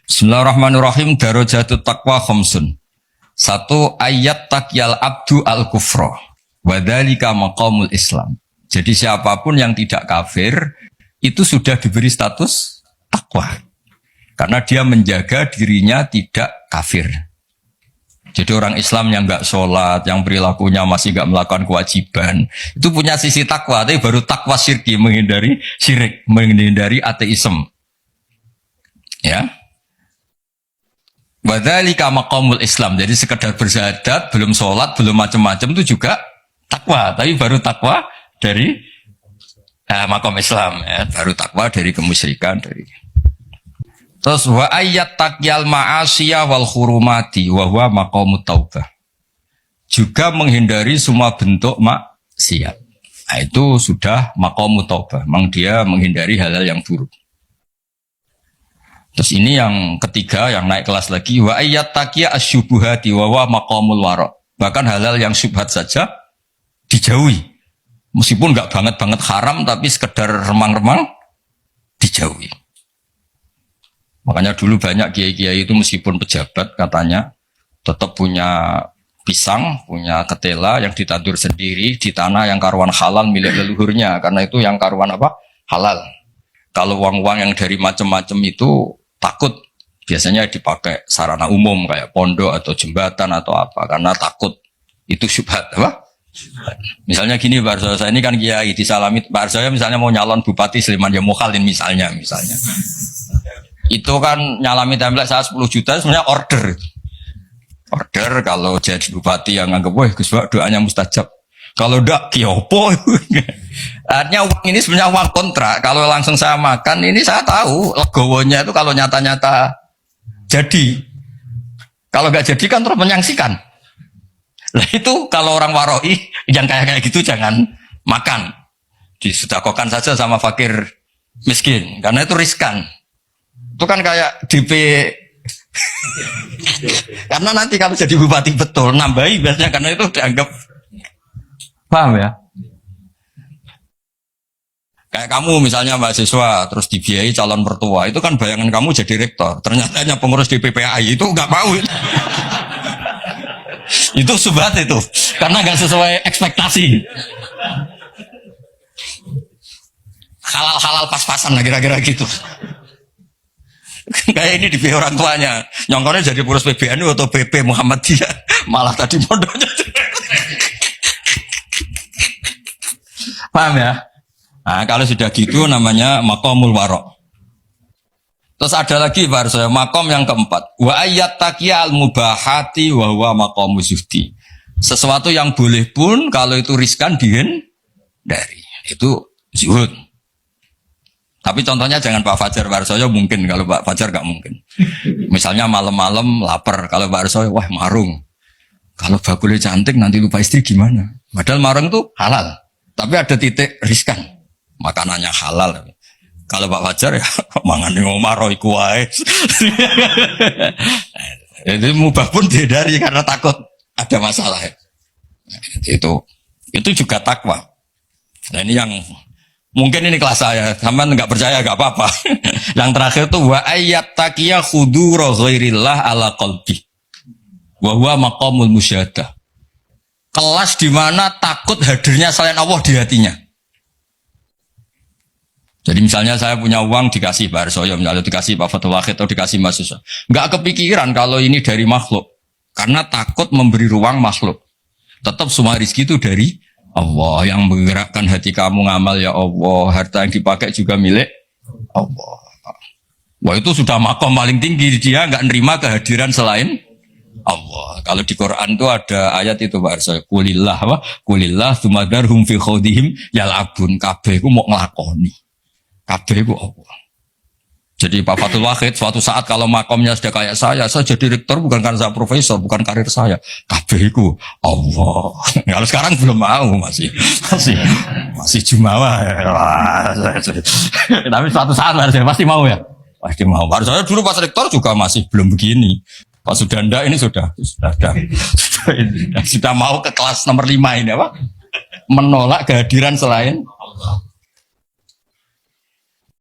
Bismillahirrahmanirrahim. Darajatut taqwa khamsun. Satu, ayat takyal abdu al kufra wa dzalika maqamul Islam. Jadi siapapun yang tidak kafir itu sudah diberi status takwa. Karena dia menjaga dirinya tidak kafir. Jadi orang Islam yang enggak sholat, yang perilakunya masih enggak melakukan kewajiban, itu punya sisi takwa, tapi baru takwa syirki, menghindari syirik, menghindari ateisme. Ya. Wadzalika maqamul Islam. Jadi sekedar bersyahadat, belum sholat, belum macam-macam itu juga takwa, tapi baru takwa dari maqam Islam, ya. Baru takwa dari kemusyrikan, dari. Terus wa ayyat takyal ma'asiyah wal hurumati wa huwa maqamut taubah. Juga menghindari semua bentuk maksiat. Nah, itu sudah maqamut taubah. Memang dia menghindari hal-hal yang buruk. Terus ini yang ketiga, yang naik kelas lagi, wa ayyat taqiya asyubuhati wa huwa maqamul wara. Bahkan hal-hal yang syubhat saja dijauhi. Meskipun enggak banget-banget haram, tapi sekedar remang-remang dijauhi. Makanya dulu banyak kiai-kiai itu meskipun pejabat katanya tetap punya pisang, punya ketela yang ditandur sendiri di tanah yang karuan halal milik leluhurnya. Karena itu yang karuan apa? Halal. Kalau uang-uang yang dari macam-macam itu takut biasanya dipakai sarana umum kayak pondok atau jembatan atau apa, karena takut itu syubhat apa? Misalnya gini, Pak Arsoyo, saya ini kan kiai disalami, Pak Arsoyo misalnya mau nyalon bupati Sleman ya Mukhalin misalnya. Itu kan nyalami template saya 10 juta sebenarnya order kalau jadi bupati yang anggap wah Gus Pak doanya mustajab. Kalau ndak kiopo. Artinya uang ini sebenarnya uang kontrak. Kalau langsung saya makan ini saya tahu legowonya itu kalau nyata-nyata jadi. Kalau nggak jadi kan terus menyaksikan. Nah itu kalau orang waroi yang kayak gitu jangan makan. Disedekahkan saja sama fakir miskin karena itu riskan. Itu kan kayak DP. Karena nanti kalau jadi bupati betul nambahi biasanya karena itu dianggap. Paham ya? Kayak kamu misalnya mahasiswa terus dibiayai calon mertua, itu kan bayangan kamu jadi rektor. Ternyata hanya pengurus DPPAI itu nggak mau. Itu subhat itu, karena nggak sesuai ekspektasi. Halal-halal pas-pasan lah kira-kira gitu. Kayak ini dibiayai orang tuanya, nyongkornya jadi pengurus PBNU atau PP Muhammadiyah, malah tadi pondoknya. Paham ya? Nah, kalau sudah gitu namanya maqamul wara'. Terus ada lagi Pak Arsoyo, maqam yang keempat. Wa ayyat taqiya al-mubahati wa huwa maqamu zuhdi. Sesuatu yang boleh pun kalau itu riskan dihindari. Itu zuhud. Tapi contohnya jangan Pak Fajar, Pak Arsoyo mungkin, kalau Pak Fajar gak mungkin. Misalnya malam-malam lapar, kalau Pak Arsoyo wah marung. Kalau bakulnya cantik nanti lupa istri gimana? Padahal marung itu halal. Tapi ada titik riskan. Makanannya halal. Kalau Pak Fajar ya mangan ngomaro iku wae. Jadi mubah pun dihindari karena takut ada masalah. Itu juga takwa. Nah ini yang mungkin ini kelas saya, sampean enggak percaya enggak apa-apa. Yang terakhir itu wa ayyat taqiya khudura ghairillah ala qalbi. Wa huwa maqamul musyahadah. Kelas di mana takut hadirnya selain Allah di hatinya. Jadi misalnya saya punya uang dikasih Pak Arsoyo, misalnya dikasih Pak Fatul Wahid atau dikasih mahasiswa. Enggak kepikiran kalau ini dari makhluk. Karena takut memberi ruang makhluk. Tetap semua rezeki itu dari Allah. Yang menggerakkan hati kamu ngamal ya Allah. Harta yang dipakai juga milik Allah. Wah itu sudah makom paling tinggi. Dia enggak nerima kehadiran selain Allah. Kalau di Quran itu ada ayat itu Pak Arsoyo. Kulillah sumadarhum fi khawdihim yal'abun. Kabeh itu mau ngelakoni. Kabeh itu Allah. Jadi Pak Fatul Wahid suatu saat kalau makomnya sudah kayak saya jadi rektor bukan karena saya profesor, bukan karir saya. Kabeh itu Allah. Kalau sekarang belum mau masih jumawa. Tapi suatu saat saya pasti mau ya. Pasti mau. Saya dulu pas rektor juga masih belum begini. Pak Sudanda ini sudah mau ke kelas nomor 5 ini apa? Menolak kehadiran selain Allah.